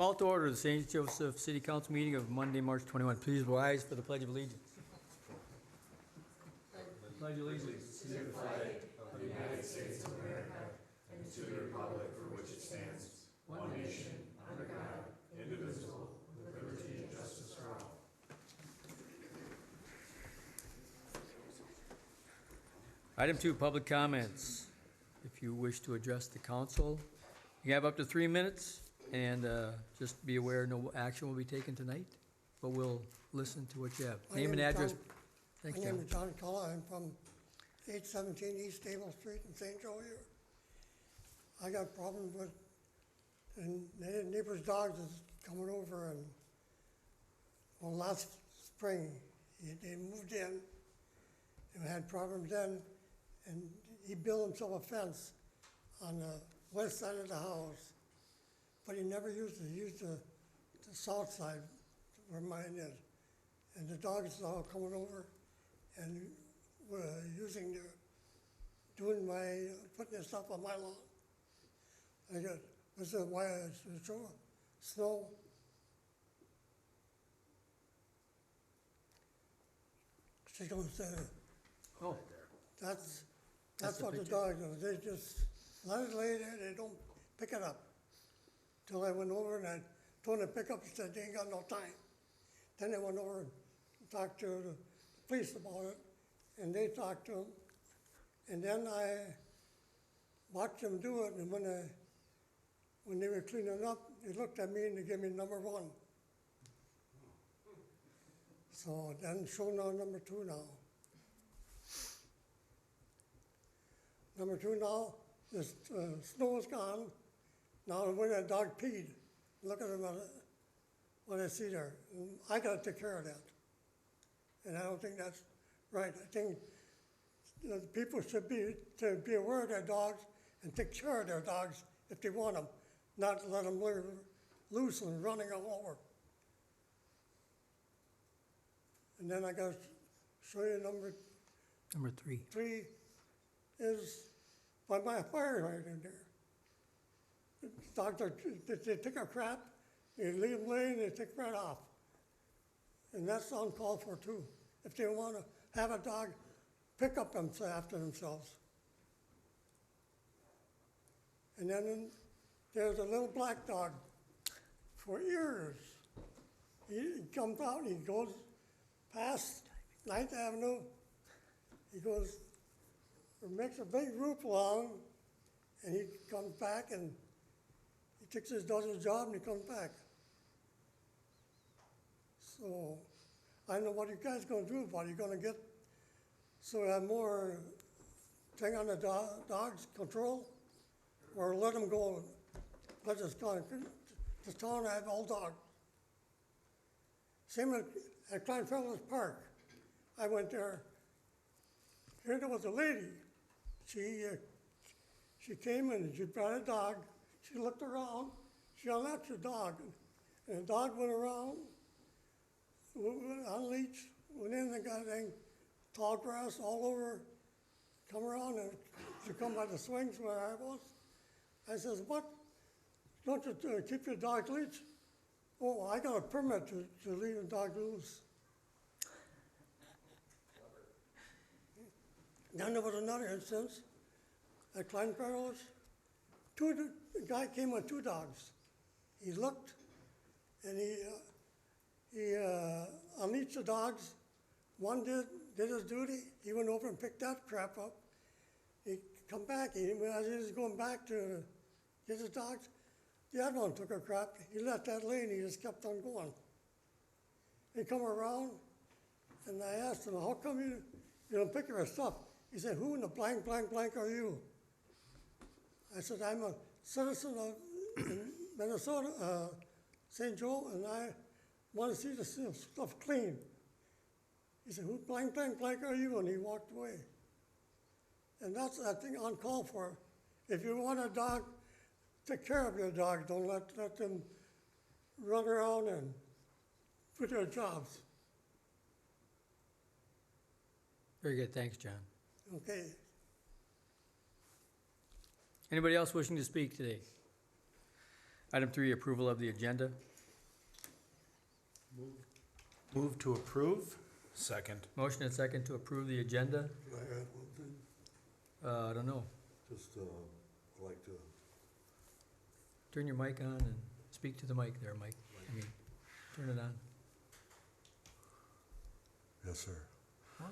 Call to order the St. Joseph City Council meeting of Monday, March 21. Please rise for the Pledge of Allegiance. Pledge allegiance. Item 2, public comments. If you wish to address the council, you have up to 3 minutes, and just be aware no action will be taken tonight, but we'll listen to what you have. My Name and name is address. John- Thanks, My name John. is John Cullen. I'm from 817 East Stable Street in St. Joe here. I got problems with, and the neighbor's dogs is coming over and, well, last spring, they moved in and had problems then, and he built himself a fence on the west side of the house, but he never used it. He used the south side where mine is. And the dogs are all coming over and were putting their stuff on my lawn. I got, this is why it's snow. She goes, Oh, that's the what the picture. dogs do. They just let it lay there, they don't pick it up. Till I went over and I told them to pick up, she said they ain't got no time. Then I went over and talked to the police about it, and they talked to him. And then I watched them do it, and when they were cleaning up, they looked at me and they gave me number 1. So then show now number 2 now. Number 2 now, the snow is gone. Now when that dog peed, look at him, what I see there. And I gotta take care of that. And I don't think that's right. I think people should be aware of their dogs and take care of their dogs if they want them, not let them live loose and running all over. And then I gotta show you number number 3. 3 is by my fire hydrant there. The dogs they take a crap, they leave them laying, they take right off. And that's uncalled for too. If they want to have a dog pick up after themselves. And then there's a little black dog. For years, he comes out and he goes past 9th Avenue. He goes, makes a big loop along, and he comes back and does his job and he comes back. So I don't know what you guys gonna do about it. You're gonna get, so we have more thing on the dogs control, or let them go, let this town have all dogs. Same at Klein Fellows Park. I went there, here there was a lady. She came and she brought a dog. She looked around, she unlatched the dog, and the dog went around, unleashed, went in and got tall grass all over, come around, and she come by the swings where I was. I says, what? Don't you keep your dog leashed? Oh, I got a permit to leave the dog loose. Then there was another instance at Klein Carlos. The guy came with 2 dogs. He looked and he unleashed the dogs. One did his duty. He went over and picked that crap up. He come back. As he was going back to get his dogs, the other one took a crap. He let that lay and he just kept on going. He come around and I asked him, how come you don't pick your stuff? He said, who in the blank, blank, blank are you? I said, I'm a citizen of Minnesota, St. Joe, and I want to see the stuff clean. He said, who blank, blank, blank are you? And he walked away. And that's, I think, uncalled for. If you want a dog, take care of your dog. Don't let them run around and do their jobs. Very good. Thanks, John. Okay. Anybody else wishing to speak today? Item 3, approval of the agenda. Move to approve. Second. Motion and second to approve the agenda. Can I add one thing? I don't know. Just, I'd like to, Turn your mic on and speak to the mic there, Mike. I mean, turn it on. yes, sir. What?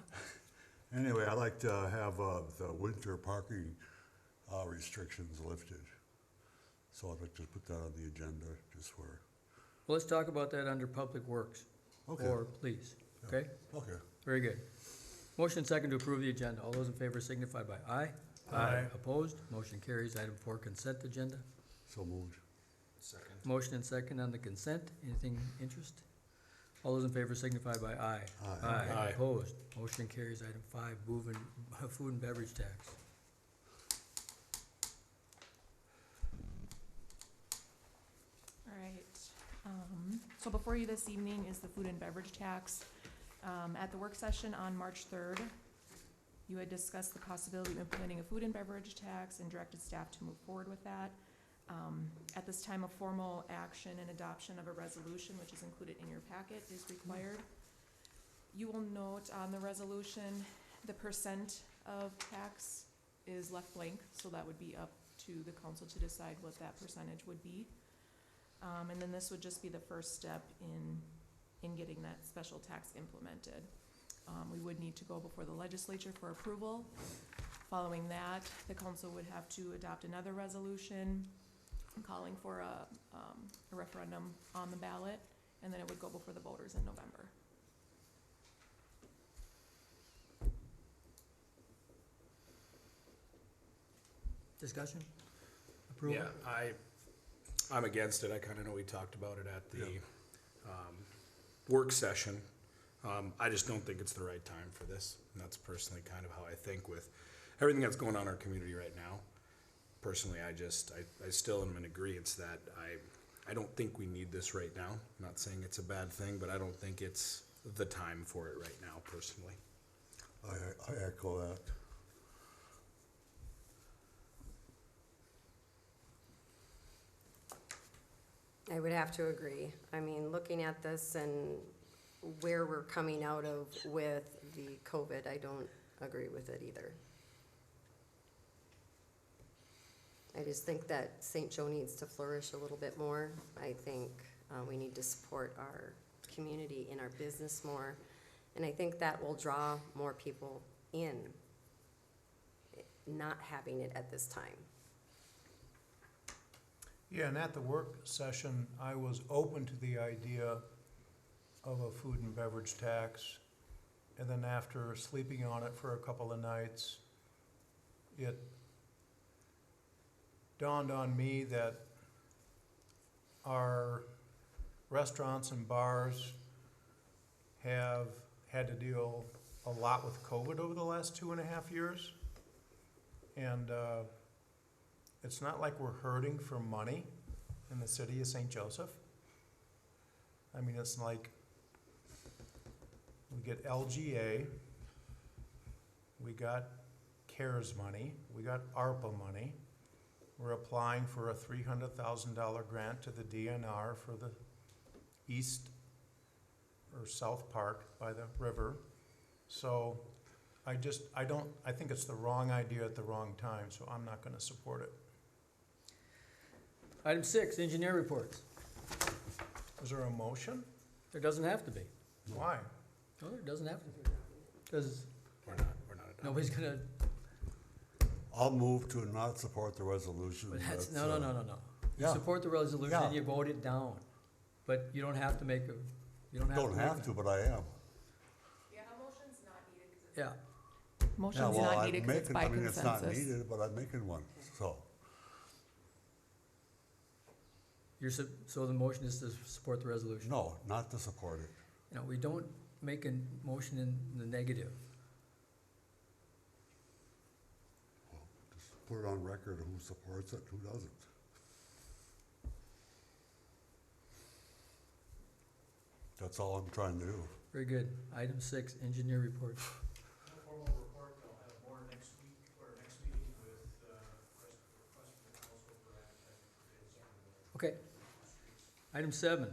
Anyway, I'd like to have, the winter parking, restrictions lifted. So I'd like to put that on the agenda, just where, Well, let's talk about that under Public Works. Okay. Or please, okay? okay. Very good. Motion second to approve the agenda. All those in favor signify by aye. Aye. Opposed? Motion carries. Item 4, consent agenda. So moved. Second. Motion and second on the consent. Anything interest? All those in favor signify by aye. Aye. Aye. Opposed? Motion carries. Item 5, food and beverage tax. All right, so before you this evening is the food and beverage tax. At the work session on March 3rd, you had discussed the possibility of implementing a food and beverage tax and directed staff to move forward with that. At this time, a formal action and adoption of a resolution, which is included in your packet, is required. You will note on the resolution, the percent of tax is left blank, so that would be up to the council to decide what that percentage would be. And then this would just be the first step in getting that special tax implemented. We would need to go before the legislature for approval. Following that, the council would have to adopt another resolution calling for a referendum on the ballot, and then it would go before the voters in November. Discussion? Approval? Yeah, I'm against it. I kinda know we talked about it at the, work session. I just don't think it's the right time for this. And that's personally kind of how I think with everything that's going on in our community right now. Personally, I still am in agreeance that I don't think we need this right now. I'm not saying it's a bad thing, but I don't think it's the time for it right now, personally. I echo that. I would have to agree. I mean, looking at this and where we're coming out of with the COVID, I don't agree with it either. I just think that St. Joe needs to flourish a little bit more. I think we need to support our community and our business more. And I think that will draw more people in, not having it at this time. Yeah, and at the work session, I was open to the idea of a food and beverage tax. And then after sleeping on it for a couple of nights, it dawned on me that our restaurants and bars have had to deal a lot with COVID over the last 2.5 years. And it's not like we're hurting for money in the city of St. Joseph. I mean, it's like we get LGA, we got CARES money, we got ARPA money. We're applying for a $300,000 grant to the DNR for the east or south park by the river. So I think it's the wrong idea at the wrong time, so I'm not gonna support it. Item 6, engineer reports. Is there a motion? There doesn't have to be. Why? No, there doesn't have to be. Because We're not adopting. nobody's gonna, I'll move to not support the resolution. but that's, That's, no. You yeah. support the resolution Yeah. and you vote it down. But you don't have to make a, you don't have to. Don't make have a- to, but I am. Yeah, a motion's not needed because Yeah, Yeah, motion's well, not I'm needed because it's making, by I mean, it's not consensus. needed, but I'm making one, so. so the motion is to support the resolution. No, not to support it. You know, we don't make a motion in the negative. Well, just put it on record who supports it, who doesn't. That's all I'm trying to do. Very good. Item 6, engineer reports. No formal report, I'll have more next week, or next meeting with, request from the council for advertising for bids on Okay. Item 7,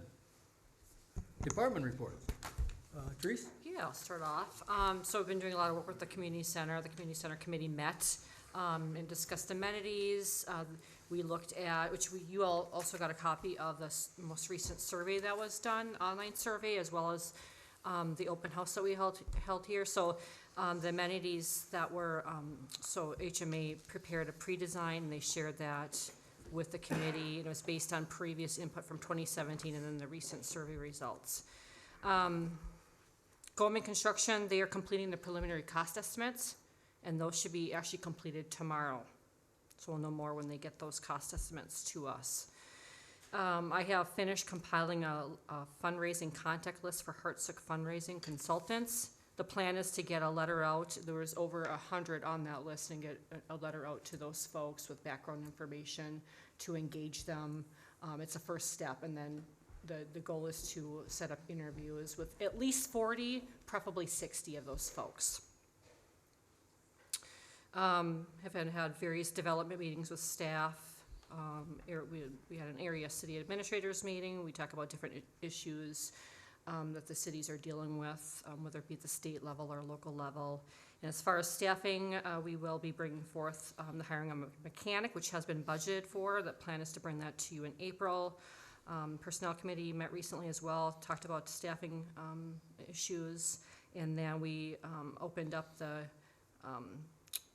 department reports. Therese? Yeah, I'll start off. So I've been doing a lot of work with the community center. The community center committee met and discussed amenities. We looked at, you all also got a copy of the most recent survey that was done, online survey, as well as the open house that we held here. So the amenities that were, so HMA prepared a pre-design, and they shared that with the committee. It was based on previous input from 2017 and then the recent survey results. Goldman Construction, they are completing the preliminary cost estimates, and those should be actually completed tomorrow. So we'll know more when they get those cost estimates to us. I have finished compiling a fundraising contact list for Heartsick Fundraising Consultants. The plan is to get a letter out. There was over 100 on that list, and get a letter out to those folks with background information to engage them. It's a first step, and then the goal is to set up interviews with at least 40, preferably 60 of those folks. Have had various development meetings with staff. We had an area city administrators meeting. We talk about different issues that the cities are dealing with, whether it be at the state level or local level. And as far as staffing, we will be bringing forth the hiring of a mechanic, which has been budgeted for. The plan is to bring that to you in April. Personnel committee met recently as well, talked about staffing issues, and then we opened up the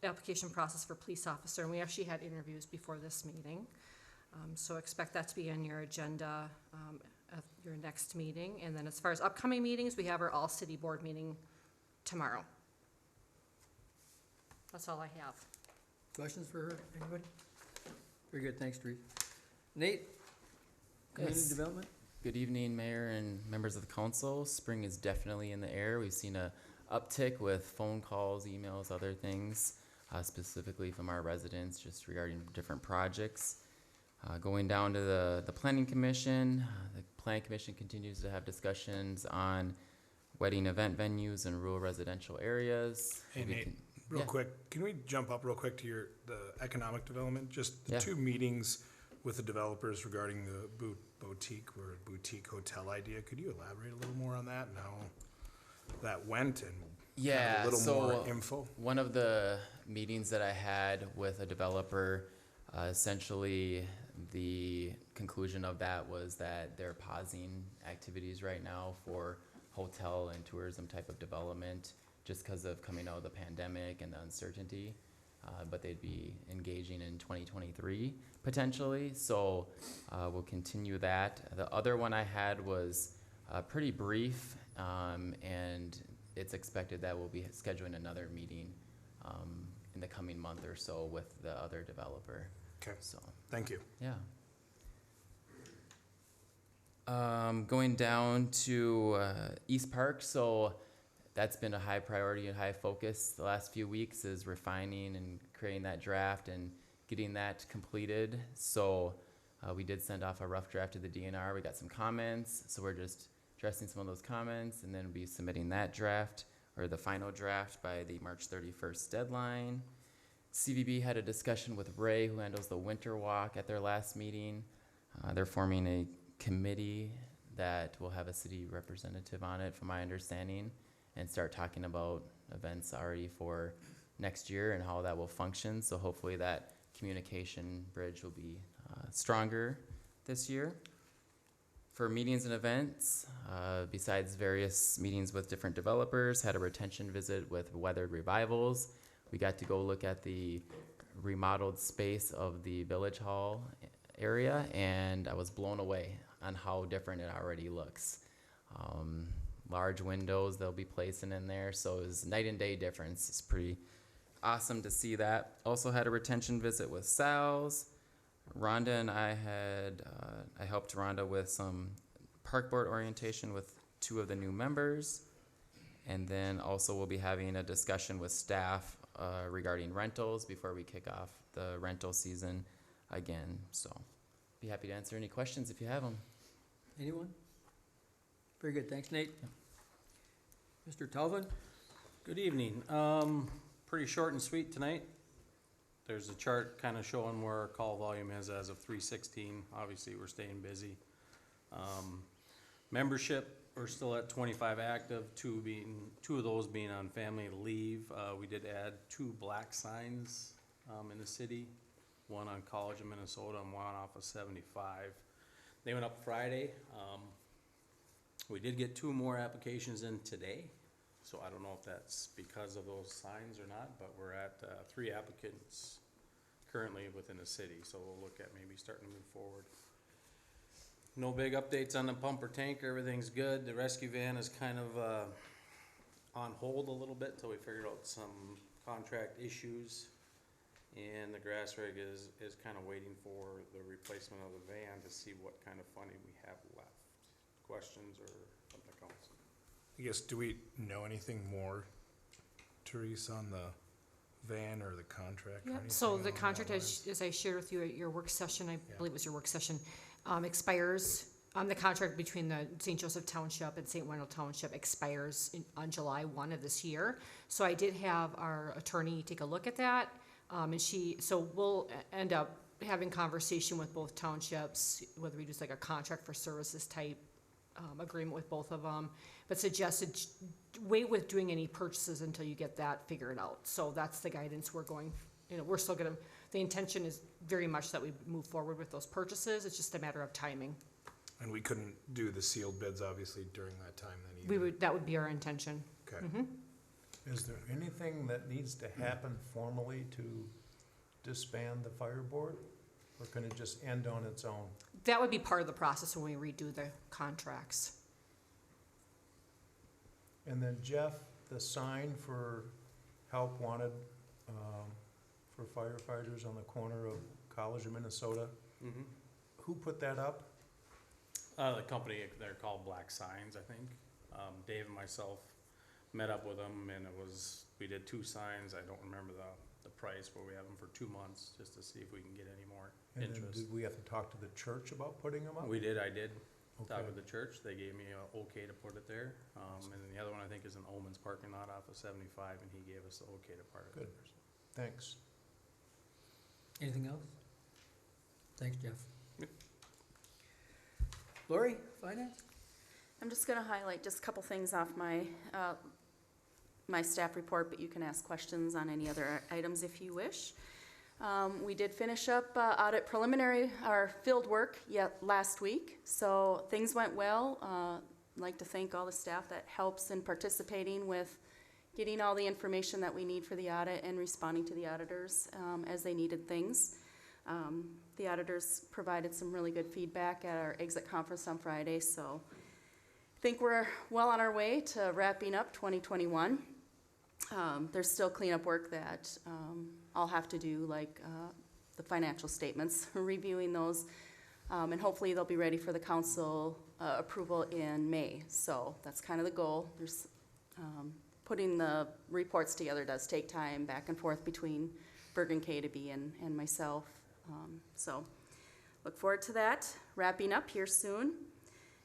application process for police officer, and we actually had interviews before this meeting. So expect that to be on your agenda at your next meeting. And then as far as upcoming meetings, we have our all-city board meeting tomorrow. That's all I have. Questions for her, anybody? Very good, thanks, Therese. Nate? Community Yes. development? Good evening, Mayor and members of the council. Spring is definitely in the air. We've seen a uptick with phone calls, emails, other things, specifically from our residents just regarding different projects. Going down to the Planning Commission, the Planning Commission continues to have discussions on wedding event venues in rural residential areas. Hey, We Nate, can- real yeah. quick, can we jump up real quick to the economic development? Just the Yeah. 2 meetings with the developers regarding the boutique hotel idea. Could you elaborate a little more on that and how that went and Yeah, a little so more info? one of the meetings that I had with a developer, essentially the conclusion of that was that they're pausing activities right now for hotel and tourism type of development just because of coming out of the pandemic and the uncertainty. But they'd be engaging in 2023 potentially, so we'll continue that. The other one I had was pretty brief, and it's expected that we'll be scheduling another meeting in the coming month or so with the other developer. Okay, So, thank you. yeah. Going down to East Park, so that's been a high priority and high focus the last few weeks, is refining and creating that draft and getting that completed. So we did send off a rough draft to the DNR. We got some comments, so we're just addressing some of those comments, and then we'll be submitting that draft or the final draft by the March 31st deadline. CVB had a discussion with Ray, who handles the winter walk, at their last meeting. They're forming a committee that will have a city representative on it, from my understanding, and start talking about events already for next year and how that will function. So hopefully that communication bridge will be stronger this year. For meetings and events, besides various meetings with different developers, had a retention visit with Weathered Revivals. We got to go look at the remodeled space of the Village Hall area, and I was blown away on how different it already looks. Large windows they'll be placing in there, so it's night and day difference. It's pretty awesome to see that. Also had a retention visit with Sal's. Rhonda and I had, I helped Rhonda with some park board orientation with 2 of the new members. And then also we'll be having a discussion with staff regarding rentals before we kick off the rental season again. So be happy to answer any questions if you have them. Anyone? Very good, thanks, Nate. Mr. Talvin? Good evening. Pretty short and sweet tonight. there's a chart kind of showing where our call volume is as of 3/16. Obviously, we're staying busy. Membership, we're still at 25 active, two of those being on family leave. We did add 2 black signs in the city, one on College of Minnesota and one off of 75. They went up Friday. We did get 2 more applications in today, so I don't know if that's because of those signs or not, but we're at 3 applicants currently within the city, so we'll look at maybe starting to move forward. No big updates on the pumper tanker, everything's good. The rescue van is kind of on hold a little bit till we figured out some contract issues. And the grass rig is kind of waiting for the replacement of the van to see what kind of funding we have left. Questions or from the council? I guess, do we know anything more, Therese, on the van or the contract or Yep, anything? so the along that contract, lines? as I shared with you at your work session, I Yeah. believe it was your work session, expires, the contract between the St. Joseph Township and St. Wendell Township expires on July 1 of this year. So I did have our attorney take a look at that, so we'll end up having conversation with both townships, whether we do like a contract for services type agreement with both of them, but suggested wait with doing any purchases until you get that figured out. So that's the guidance we're going, we're still gonna, the intention is very much that we move forward with those purchases. It's just a matter of timing. And we couldn't do the sealed bids, obviously, during that time then either. That would be our intention. Okay. Is there anything that needs to happen formally to disband the fire board? Or can it just end on its own? That would be part of the process when we redo the contracts. And then Jeff, the sign for help wanted, for firefighters on the corner of College of Minnesota, Mm-hmm. who put that up? The company, they're called Black Signs, I think. Dave and myself met up with them and we did 2 signs. I don't remember the price, but we have them for 2 months just to see if we can get any more And then interest. did we have to talk to the church about putting them up? I did talk Okay. with the church. They gave me a okay to put it there. And then the other one I think is in Omen's parking lot off of 75 and he gave us the okay to park it Good. there. Thanks. Anything else? Thanks, Jeff. Lori, finance? I'm just gonna highlight just a couple things off my, my staff report, but you can ask questions on any other items if you wish. We did finish up audit preliminary, our field work last week, so things went well. I'd like to thank all the staff that helps in participating with getting all the information that we need for the audit and responding to the auditors as they needed things. The auditors provided some really good feedback at our exit conference on Friday, so I think we're well on our way to wrapping up 2021. There's still cleanup work that I'll have to do, like the financial statements, reviewing those, and hopefully they'll be ready for the council approval in May. So that's kind of the goal. There's putting the reports together does take time, back and forth between Bergen KDB and myself. So look forward to that, wrapping up here soon.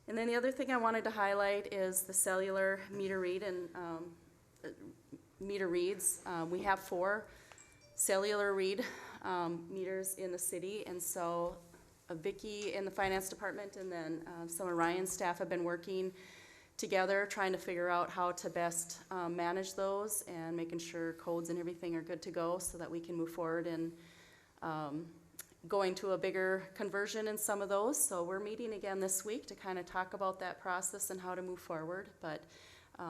And then the other thing I wanted to highlight is the cellular meter read and meter reads. We have 4 cellular read meters in the city, and so Vicki in the finance department and then some of Ryan's staff have been working together trying to figure out how to best manage those and making sure codes and everything are good to go so that we can move forward and going to a bigger conversion in some of those. So we're meeting again this week to kind of talk about that process and how to move forward. But I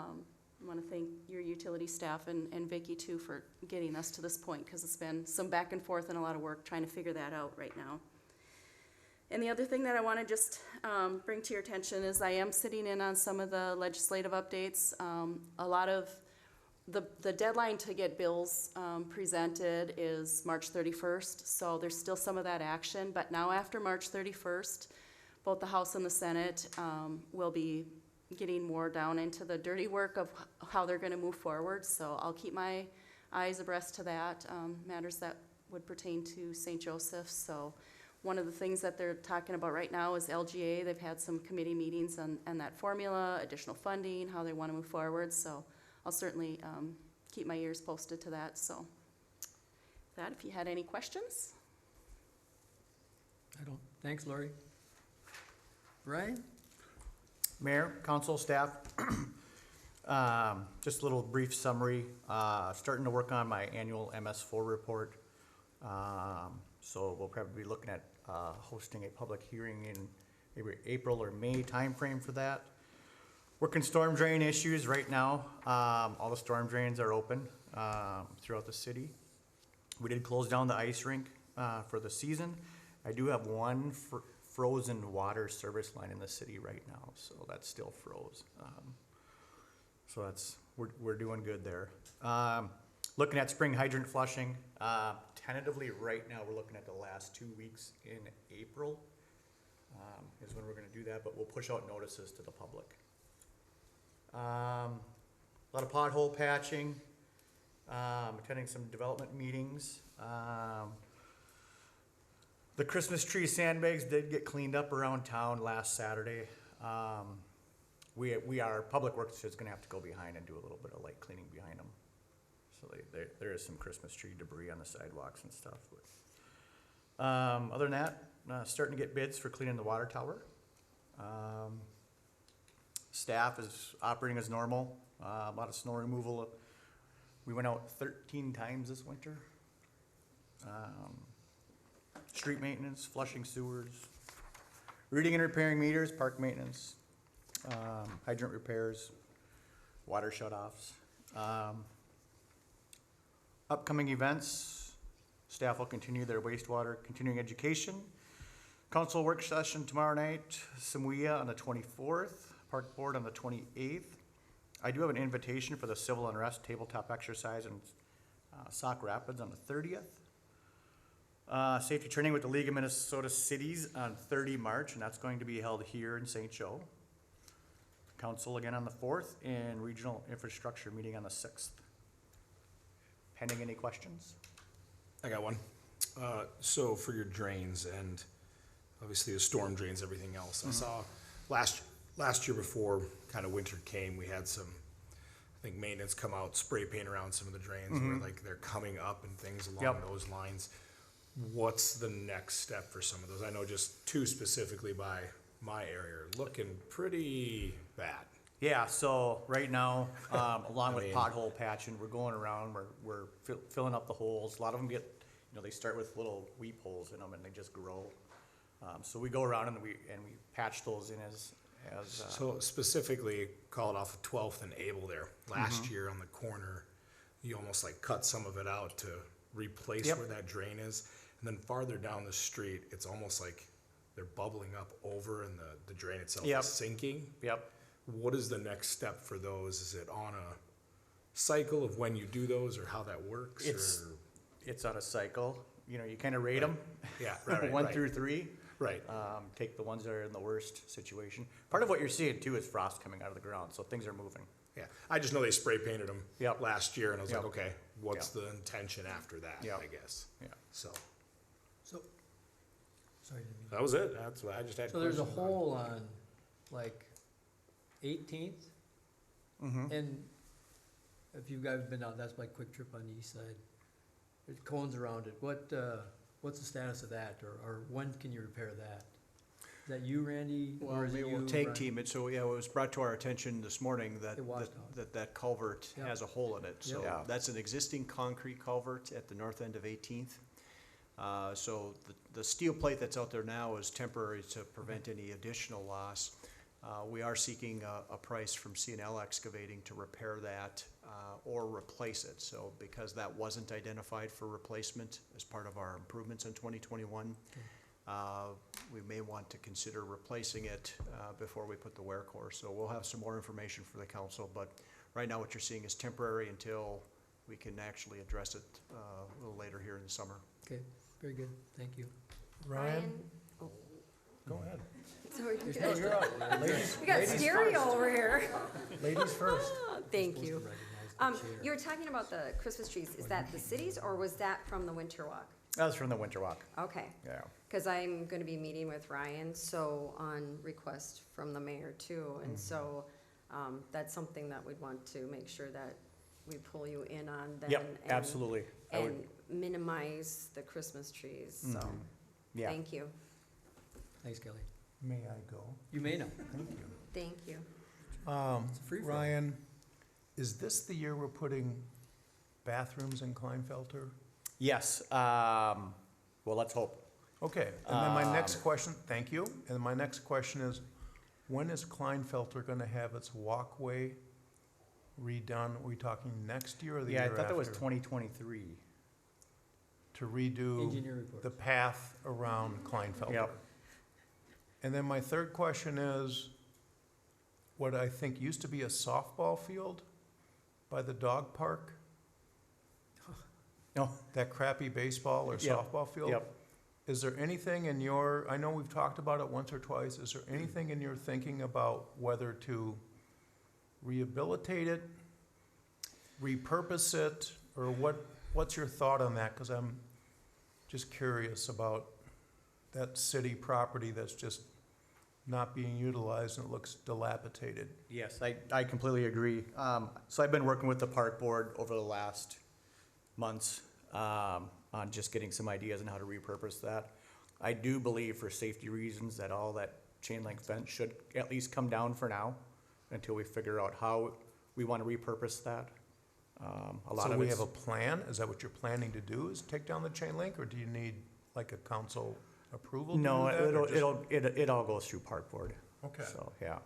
want to thank your utility staff and Vicki too for getting us to this point, because it's been some back and forth and a lot of work trying to figure that out right now. And the other thing that I want to just bring to your attention is I am sitting in on some of the legislative updates. A lot of the deadline to get bills presented is March 31st, so there's still some of that action. But now after March 31st, both the House and the Senate will be getting more down into the dirty work of how they're going to move forward. So I'll keep my eyes abreast to that, matters that would pertain to St. Joseph. So one of the things that they're talking about right now is LGA. They've had some committee meetings on that formula, additional funding, how they want to move forward. So I'll certainly keep my ears posted to that. So that, if you had any questions? I don't, thanks, Lori. Ryan? Mayor, council, staff, just a little brief summary. Starting to work on my annual MS4 report. So we'll probably be looking at hosting a public hearing in maybe April or May timeframe for that. Working storm drain issues right now. All the storm drains are open throughout the city. We did close down the ice rink for the season. I do have one frozen water service line in the city right now, so that's still froze. So that's, we're doing good there. Looking at spring hydrant flushing, tentatively right now, we're looking at the last 2 weeks in April, is when we're gonna do that, but we'll push out notices to the public. A lot of pothole patching, attending some development meetings. The Christmas tree sandbags did get cleaned up around town last Saturday. Public Works is gonna have to go behind and do a little bit of light cleaning behind them. So there is some Christmas tree debris on the sidewalks and stuff. But, other than that, starting to get bids for cleaning the water tower. Staff is operating as normal, a lot of snow removal. We went out 13 times this winter. Street maintenance, flushing sewers, reading and repairing meters, park maintenance, hydrant repairs, water shutoffs. Upcoming events, staff will continue their wastewater continuing education. Council work session tomorrow night, Samuia on the 24th, Park Board on the 28th. I do have an invitation for the civil unrest tabletop exercise in Sauk Rapids on the 30th. Safety training with the League of Minnesota Cities on 30 March, and that's going to be held here in St. Joe. Council again on the 4th, and regional infrastructure meeting on the 6th. Pending any questions? I got one. So for your drains and obviously the storm drains, everything else, I saw last year before kind of winter came, we had some, I think maintenance come out, spray paint around some of the drains where like they're coming up and things along those lines. What's the next step for some of those? I know just two specifically by my area are looking pretty bad. Yeah, so right now, along with pothole patching, we're going around, we're filling up the holes. A lot of them get, they start with little weep holes in them and they just grow. So we go around and we patch those in as So specifically, call it off of 12th and Able there. Last year on the corner, you almost like cut some of it out to replace where that drain is. And then farther down the street, it's almost like they're bubbling up over and the drain itself is sinking. Yep. What is the next step for those? Is it on a cycle of when you do those or how that works? It's on a cycle. You kind of rate them. Yeah, right. 1 through 3. Right. Take the ones that are in the worst situation. Part of what you're seeing too is frost coming out of the ground, so things are moving. Yeah. I just know they spray painted them Yep. last year, and I was like, Yep. okay, what's the intention after that? Yep. I guess. Yeah. So So, sorry, didn't mean- that was it. That's what I just had. So there's a questions on. hole on, like, 18th? And if you guys have been out, that's my quick trip on the east side. There's cones around it. What's the status of that, or when can you repair that? Is that you, Randy? Well, or is it maybe we'll you, tag Ryan? team it, so, yeah, it was brought to our attention this morning that, It washed out. that culvert Yeah. has a hole in it. So Yeah. that's an existing concrete culvert at the north end of 18th. So the steel plate that's out there now is temporary to prevent any additional loss. We are seeking a price from C&L Excavating to repair that or replace it. So because that wasn't identified for replacement as part of our improvements in 2021, we may want to consider replacing it before we put the wear course. So we'll have some more information for the council, but right now what you're seeing is temporary until we can actually address it a little later here in the summer. Okay, very good, thank you. Ryan, Oh, go ahead. sorry. You're up. Ladies, We got ladies stereo first. over here. Ladies first. Thank Supposed you. to recognize the chair. You were talking about the Christmas trees. Is that the cities or was that from the Winter Walk? That was from the Winter Walk. Okay. Yeah. Because I'm going to be meeting with Ryan, so on request from the mayor too. And so that's something that we'd want to make sure that we pull you in on then. Yep, and- absolutely. I would- And minimize the Christmas trees, so, Yeah. thank you, Thanks, Kelly. May I go? You may know. Thank you. thank you. It's a free-for-all. Ryan, is this the year we're putting bathrooms in Kleinfelter? Yes, well, let's hope. Okay, and then my next question, thank you, and my next question is, when is Kleinfelter gonna have its walkway redone? Are we talking next year or the year Yeah, I after? thought that was 2023. To redo Engineer report. the path around Kleinfelter? Yep. And then my third question is, what I think used to be a softball field by the dog park, No, that crappy baseball or Yep, softball field? yep. Is there anything in your, I know we've talked about it once or twice, is there anything in your thinking about whether to rehabilitate it, repurpose it, or what's your thought on that? Because I'm just curious about that city property that's just not being utilized and it looks dilapidated. Yes, I completely agree. So I've been working with the park board over the last months on just getting some ideas on how to repurpose that. I do believe for safety reasons that all that chain link fence should at least come down for now until we figure out how we want to repurpose that. A lot So of we it's, have a plan? Is that what you're planning to do, is take down the chain link, or do you need like a council approval to do no, that, or just- it all goes through park board. Okay. So, yeah.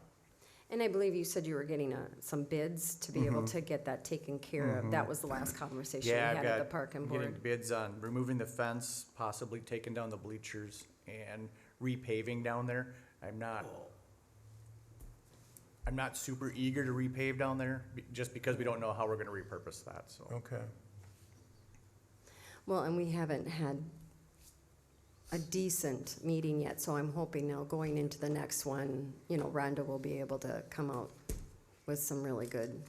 And I believe you said you were getting some bids to be able to get that taken care of. That was the last conversation we Yeah, I've had at the got, park and getting board. bids on removing the fence, possibly taking down the bleachers and repaving down there. I'm not super eager to repave down there, just because we don't know how we're gonna repurpose that, so. Okay. Well, and we haven't had a decent meeting yet, so I'm hoping now going into the next one, you know, Rhonda will be able to come out with some really good,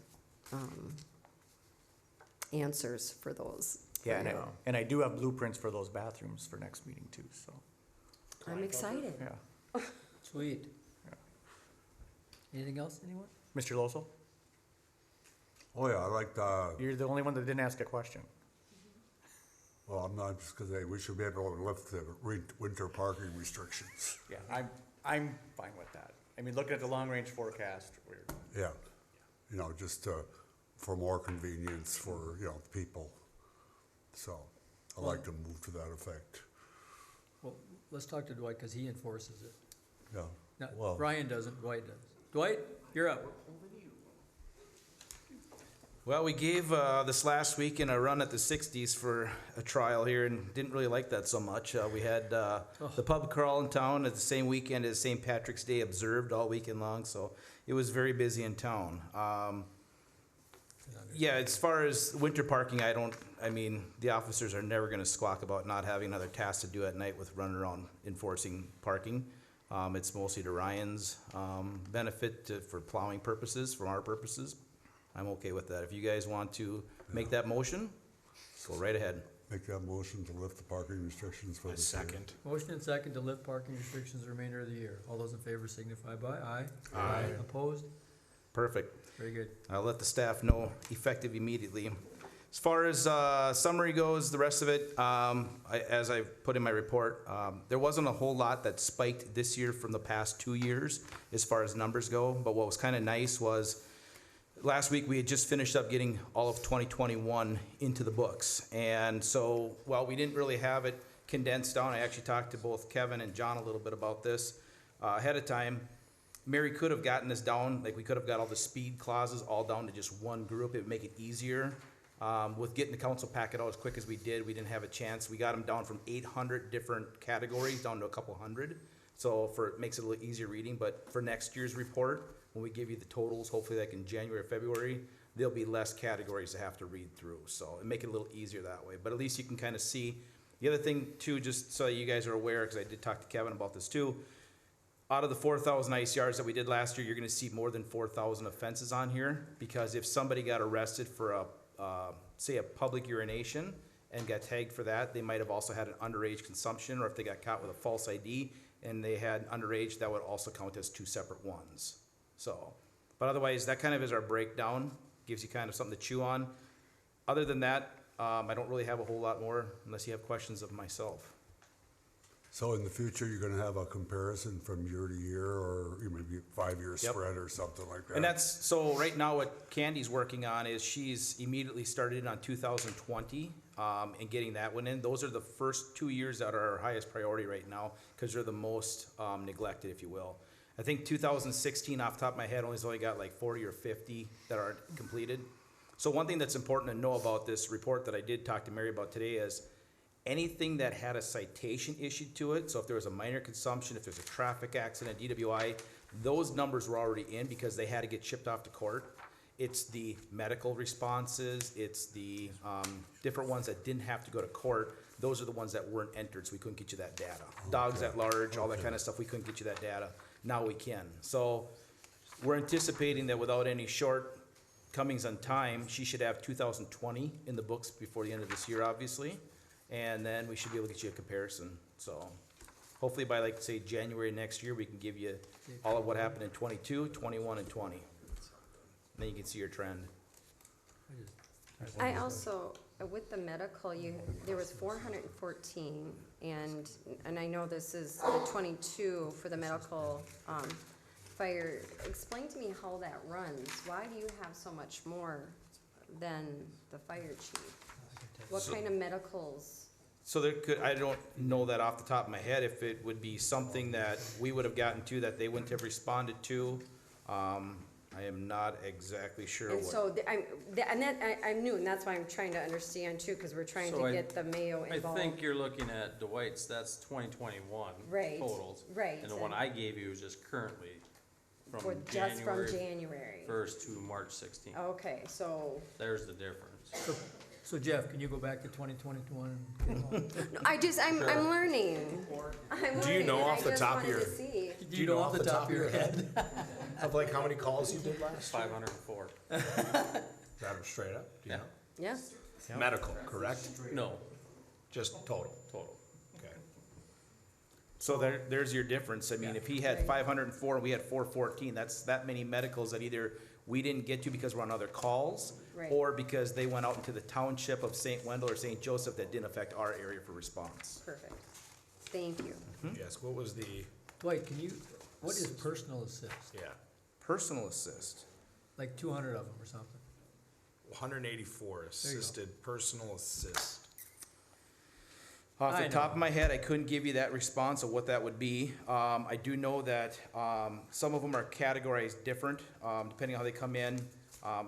answers for those. Yeah, Yeah. and I do have blueprints for those bathrooms for next meeting too, so, I'm excited. yeah. Sweet. Anything else, anyone? Mr. Losel, Oh, yeah, I like the, you're the only one that didn't ask a question. well, I'm not, just because we should be able to lift the winter parking restrictions. Yeah, I'm fine with that. I mean, looking at the long-range forecast, we're, Yeah, you know, just for more convenience for, you know, people. So I'd like to move to that effect. Well, let's talk to Dwight, because he enforces it. Yeah, No, well, Ryan doesn't, Dwight does. Dwight, you're up. Well, we gave this last weekend a run at the 60s for a trial here and didn't really like that so much. We had the pub crawl in town at the same weekend as St. Patrick's Day observed all weekend long, so it was very busy in town. Yeah, as far as winter parking, I mean, the officers are never gonna squawk about not having another task to do at night with running around enforcing parking. It's mostly to Ryan's benefit for plowing purposes, from our purposes. I'm okay with that. If you guys want to make that motion, go right ahead. make that motion to lift the parking restrictions for A the city. second. Motion and second to lift parking restrictions the remainder of the year. All those in favor signify by aye. Aye. Opposed? Perfect. Very good. I'll let the staff know effective immediately. As far as summary goes, the rest of it, as I put in my report, there wasn't a whole lot that spiked this year from the past 2 years as far as numbers go. But what was kind of nice was last week we had just finished up getting all of 2021 into the books. And so while we didn't really have it condensed down, I actually talked to both Kevin and John a little bit about this ahead of time. Mary could have gotten this down, like we could have got all the speed clauses all down to just one group. It would make it easier. With getting the council packet out as quick as we did, we didn't have a chance. We got them down from 800 different categories down to a couple hundred. So it makes it a little easier reading, but for next year's report, when we give you the totals, hopefully like in January or February, there'll be less categories to have to read through. So it make it a little easier that way, but at least you can kind of see. The other thing too, just so you guys are aware, because I did talk to Kevin about this too, out of the 4,000 ice yards that we did last year, you're gonna see more than 4,000 offenses on here, because if somebody got arrested for say a public urination and got tagged for that, they might have also had an underage consumption, or if they got caught with a false ID and they had underage, that would also count as two separate ones. So, but otherwise, that kind of is our breakdown. gives you kind of something to chew on. Other than that, I don't really have a whole lot more unless you have questions of myself. So in the future, you're gonna have a comparison from year to year, or maybe 5-year Yep. spread or something like that? And that's, so right now what Candy's working on is she's immediately started on 2020, and getting that one in. Those are the first 2 years that are our highest priority right now, because they're the most neglected, if you will. I think 2016, off the top of my head, only got like 40 or 50 that aren't completed. So one thing that's important to know about this report that I did talk to Mary about today is anything that had a citation issued to it, so if there was a minor consumption, if there's a traffic accident, DWI, those numbers were already in because they had to get shipped off to court. It's the medical responses, it's the different ones that didn't have to go to court. Those are the ones that weren't entered, so we couldn't get you that data. Dogs at large, all that kind of stuff, we couldn't get you that data. Now we can. So we're anticipating that without any shortcomings on time, she should have 2020 in the books before the end of this year, obviously. And then we should be able to get you a comparison. So hopefully by like, say, January next year, we can give you all of what happened in 22, 21, and 20. And then you can see your trend. I also, with the medical, there was 414, and I know this is the 22 for the medical, fire. Explain to me how that runs. Why do you have so much more than the fire chief? What kind of medicals? So there could, I don't know that off the top of my head, if it would be something that we would have gotten to that they wouldn't have responded to. I am not exactly sure And what. so, I'm new, and that's why I'm trying to understand too, because we're trying So to get the Mayo I involved. think you're looking at Dwight's, that's 2021 Right, totals. right. And the one I gave you is just currently from Just from January January. 1st to March 16th. Okay, so, There's the difference. So Jeff, can you go back to 2021? I'm learning. Do you know and off I the just top of wanted your- to see. Do you know off the top of your head? Of like how many calls you did last? 504. Is that straight up? Do you Yeah. know? Yeah, Medical, correct? No, Just total. total. Okay. So there's your difference. I mean, if he had Right. 504 and we had 414, that's that many medicals that either we didn't get to because we're on other calls, Right. or because they went out into the township of St. Wendell or St. Joseph that didn't affect our area for response. perfect. Thank you. Yes, what was the, Dwight, what is personal assist? yeah, Personal assist. Like 200 of them or something? 184 go. assisted personal assist. Off I the know. top of my head, I couldn't give you that response of what that would be. I do know that some of them are categorized different, depending on how they come in.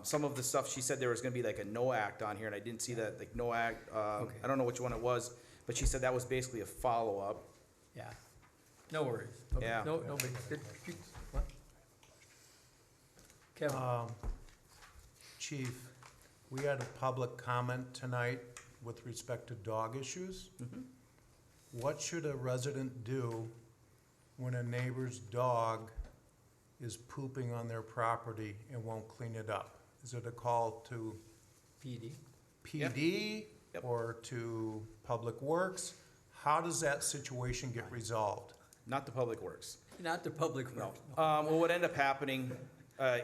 Some of the stuff, she said there was gonna be like a no act on here, and I didn't see that, like no act. Okay. I don't know which one it was, but she said that was basically a follow-up. Yeah. No worries. Okay. Yeah. No big, what? Kevin? Chief, we had a public comment tonight with respect to dog issues. What should a resident do when a neighbor's dog is pooping on their property and won't clean it up? Is it a call to PD? PD Yep. or to Public Works? How does that situation get resolved? Not the Public Works. Not the public No. works. Well, what ended up happening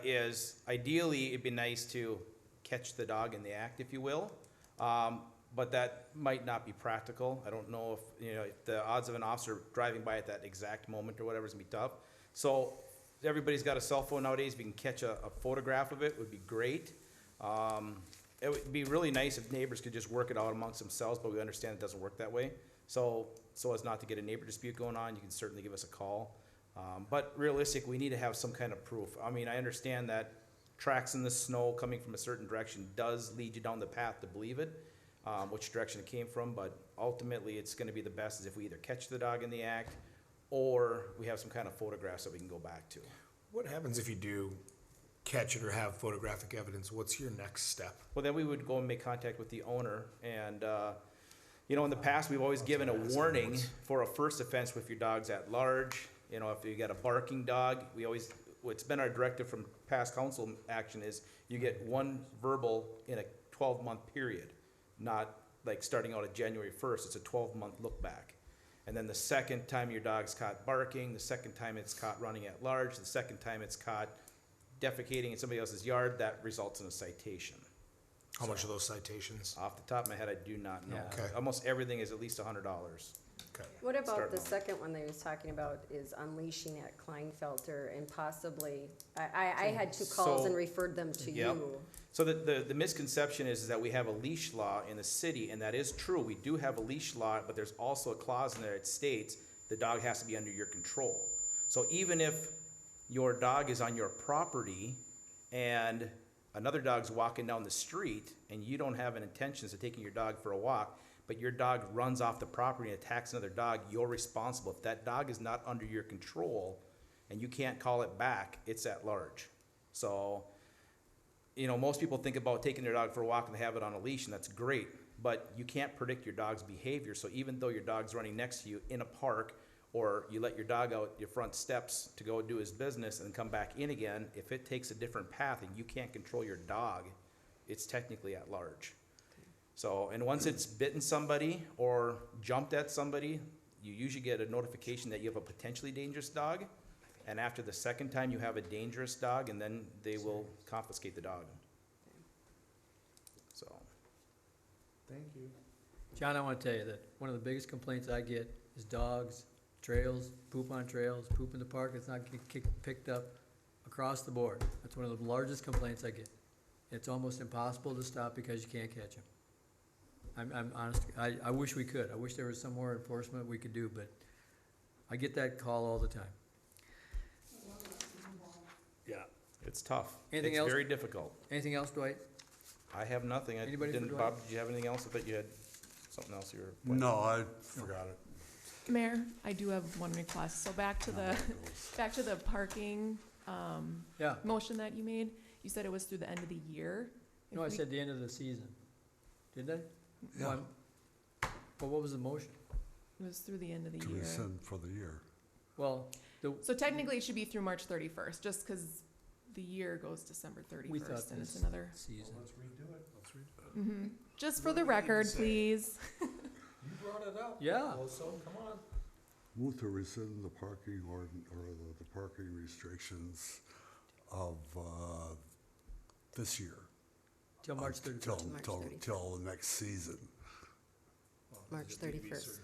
is ideally it'd be nice to catch the dog in the act, if you will. But that might not be practical. I don't know if the odds of an officer driving by at that exact moment or whatever is gonna be tough. So everybody's got a cell phone nowadays. If you can catch a photograph of it, would be great. It would be really nice if neighbors could just work it out amongst themselves, but we understand it doesn't work that way. So as not to get a neighbor dispute going on, you can certainly give us a call. But realistic, we need to have some kind of proof. I mean, I understand that tracks in the snow coming from a certain direction does lead you down the path to believe it, which direction it came from, but ultimately, it's gonna be the best is if we either catch the dog in the act, or we have some kind of photographs that we can go back to. What happens if you do catch it or have photographic evidence? What's your next step? Well, then we would go and make contact with the owner, and, in the past, we've always given a warning for a first offense with your dog's at large. If you got a barking dog, what's been our directive from past council action is you get one verbal in a 12-month period, not like starting out at January 1st, it's a 12-month look back. And then the second time your dog's caught barking, the second time it's caught running at large, the second time it's caught defecating in somebody else's yard, that results in a citation. How much are those citations? Off the top of my head, I do not know. Yeah. Okay. Almost everything is at least $100. Okay. What about Starting the out. second one that he was talking about is unleashing at Kleinfelter and possibly, I had two calls So- and referred them to Yep. you. So the misconception is that we have a leash law in the city, and that is true. We do have a leash law, but there's also a clause in there that states the dog has to be under your control. So even if your dog is on your property and another dog's walking down the street and you don't have an intentions of taking your dog for a walk, but your dog runs off the property and attacks another dog, you're responsible. If that dog is not under your control and you can't call it back, it's at large. So, you know, most people think about taking their dog for a walk and they have it on a leash, and that's great, but you can't predict your dog's behavior. So even though your dog's running next to you in a park, or you let your dog out your front steps to go do his business and come back in again, if it takes a different path and you can't control your dog, it's technically at large. So, and once it's bitten somebody or jumped at somebody, you usually get a notification that you have a potentially dangerous dog. And after the second time, you have a dangerous dog, and then they will confiscate the dog. So, Thank you. John, I want to tell you that one of the biggest complaints I get is dogs, trails, poop on trails, poop in the park. It's not picked up across the board. That's one of the largest complaints I get. It's almost impossible to stop because you can't catch them. I'm honest, I wish we could. I wish there was some more enforcement we could do, but I get that call all the time. Yeah. it's tough. Anything It's else? very difficult. Anything else, Dwight? I have nothing. I Anybody for didn't, Dwight? Bob, did you have anything else? I bet you had something else you were. No, I forgot it. Mayor, I do have one request. So back to the parking, Yeah. motion that you made. You said it was through the end of the year. If No, I we- said the end of the season. Didn't I? Yeah. No, Well, what was the motion? It was through the end of the To year. rescind for the year. Well, So technically, it should be through March 31st, just because the year goes December we thought 31st, and it's this another. season. Let's redo it. Let's redo it. Mhm. Just for the record, please. You brought it up. Yeah. So, come on. Move to rescind the parking or the parking restrictions of, this year. Till March 31st. March Till 31st. the next season. March 31st.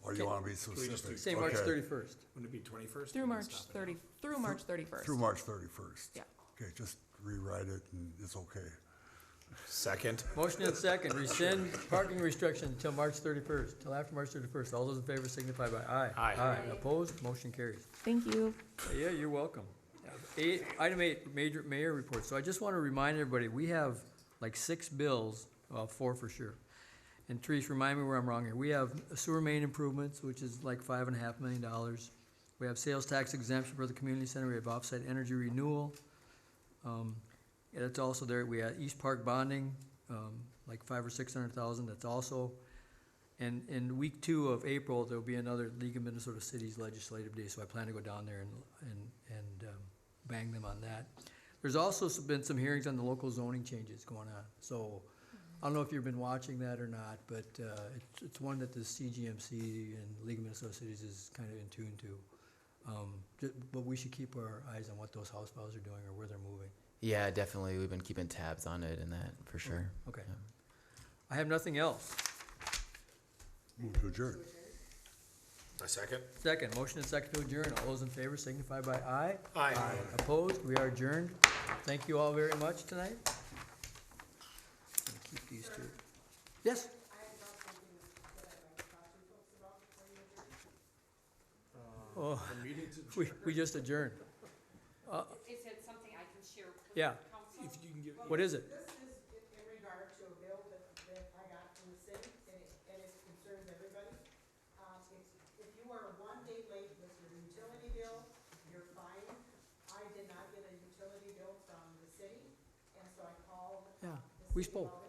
Or you wanna be specific? Say March Okay. 31st. Wouldn't it be 21st? Through March 31st. Through March 31st. Yeah. Okay, just rewrite it and it's okay. Second. Motion and second, rescind parking restriction until March 31st, till after March 31st. All those in favor signify by aye. Aye. Opposed, motion carries. Thank you. Yeah, you're welcome. Item 8, major mayor report. So I just want to remind everybody, we have like 6 bills, 4 for sure. And Therese, remind me where I'm wrong here. We have sewer main improvements, which is like $5.5 million. We have sales tax exemption for the community center. We have offsite energy renewal. Yeah, that's also there. We had East Park bonding, like $500,000 or $600,000. That's also. And in week 2 of April, there'll be another League of Minnesota Cities legislative day, so I plan to go down there and bang them on that. There's also been some hearings on the local zoning changes going on. So I don't know if you've been watching that or not, but it's one that the CGMC and League of Minnesota Cities is kind of in tune to. But we should keep our eyes on what those house files are doing or where they're moving. Yeah, definitely. We've been keeping tabs on it and that for sure. Okay. Yeah. I have nothing else. Move to adjourn. A second? Second, motion and second to adjourn. All those in favor signify by aye. Aye. Opposed? We are adjourned. Thank you all very much tonight. Keep these two. Yes? Oh, we just adjourned. Is it something I can share with Yeah. council? What is it? This is in regard to a bill that I got from the city, and it concerns everybody. If you are 1 day late with your utility bill, you're fined. I did not get a utility bill from the city, and so I called Yeah, the we city spoke. about